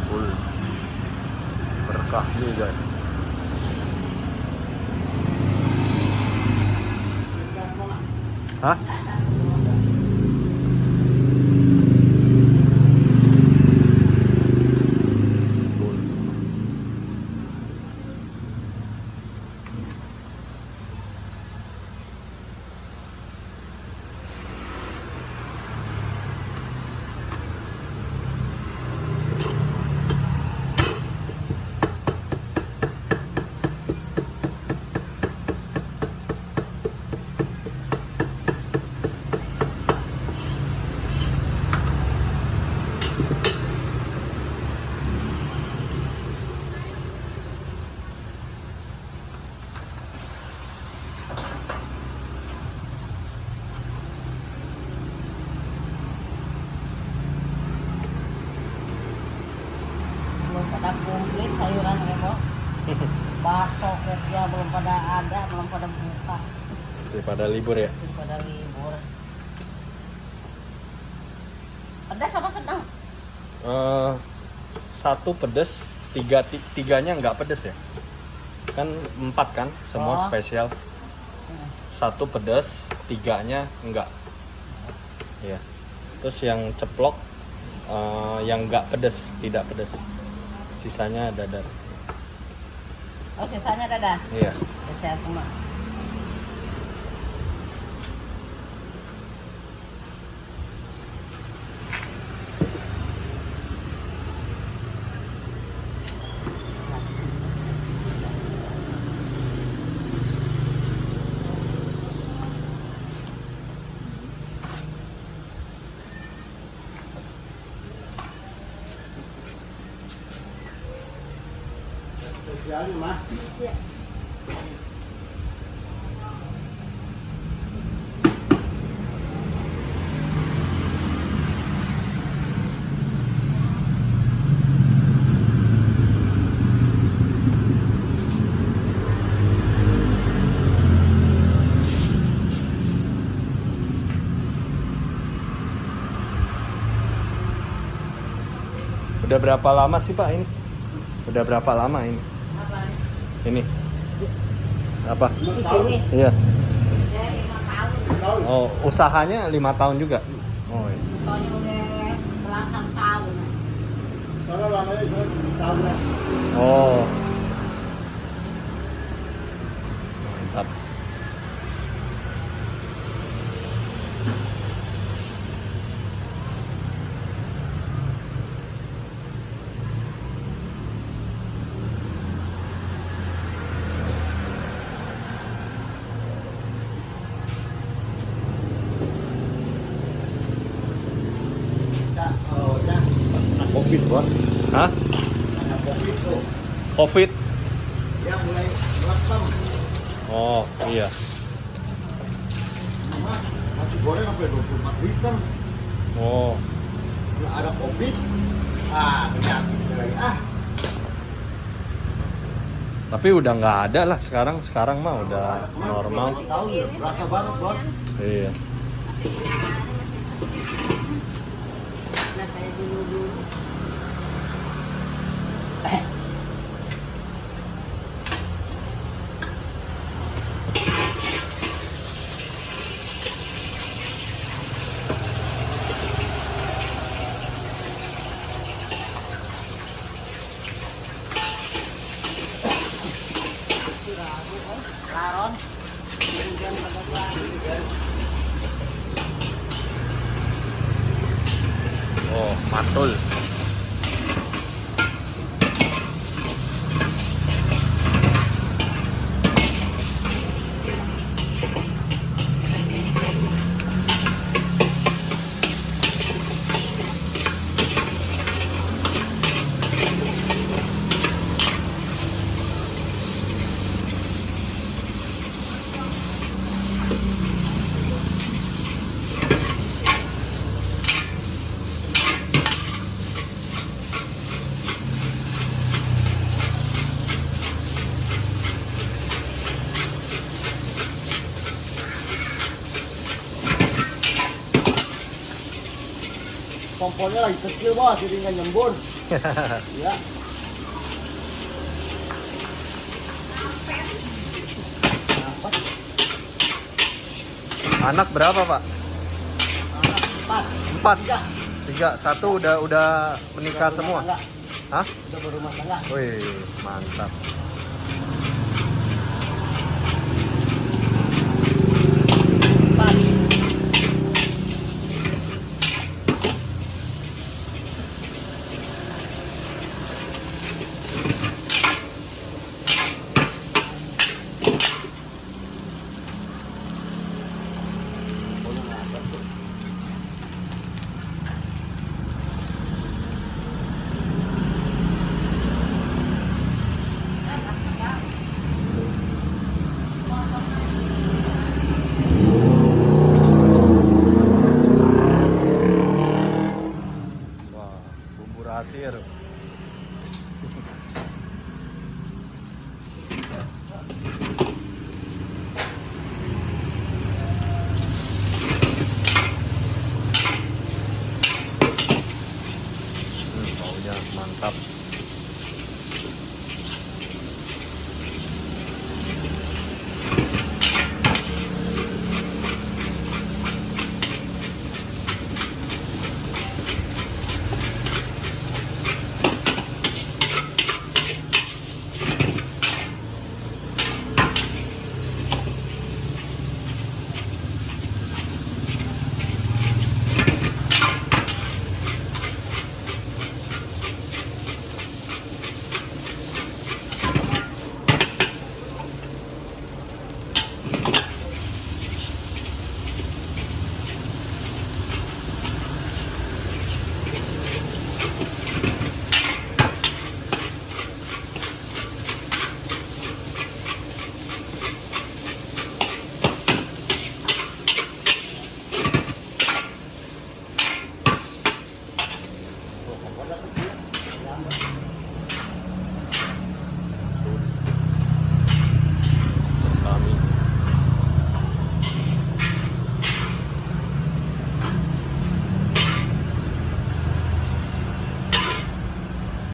full berkah nih guys. Hah? Belum pada komplit sayuran Rebo. Bakso kerja belum pada ada, belum pada buka. Masih pada libur ya? Masih pada libur. Pedas apa sedang? Satu pedes, tiganya nggak pedes ya? Kan 4 kan, semua Oh. spesial. Satu pedes, tiganya enggak. Ya. Terus yang ceplok, yang nggak pedes, tidak pedes. Sisanya dadar. Oh, sisanya dadah. Iya. Spesial semua. Spesial mah. Iya. Udah berapa lama sih Pak ini? Udah berapa lama ini? Apa? Ini apa? Di sini. Iya. Ya, 5 tahun. Oh, usahanya 5 tahun juga. Oh, iya. Soalnya udah belasan tahun. Kalau lamanya itu tahun lah. Oh. Mantap. Ya, oh ya. Nah, COVID bos. Hah? Nah, COVID tuh. Covid? Ya mulai welcome. Oh, iya. Cuma nasi goreng sampai 24 liter. Oh. Kalau ada COVID, penyakit lagi Tapi udah nggak ada lah sekarang. Sekarang mah udah normal. Tahu ya, berasa banget bos. Iya. Masih ada, masih sepi. Nah, kayak dulu-dulu. Laron. Kemudian pedas. Oh, mantul. Kompornya lagi kecil bos, jadi nggak nyembur. Ya. Dapat Anak berapa Pak? empat. 4. Tiga. 3. 1 udah menikah Udah semua. berumah tangga. Hah? Udah berumah tangga. Wih, mantap. Empat. Wah, bumbu rahasia tuh. Baunya mantap.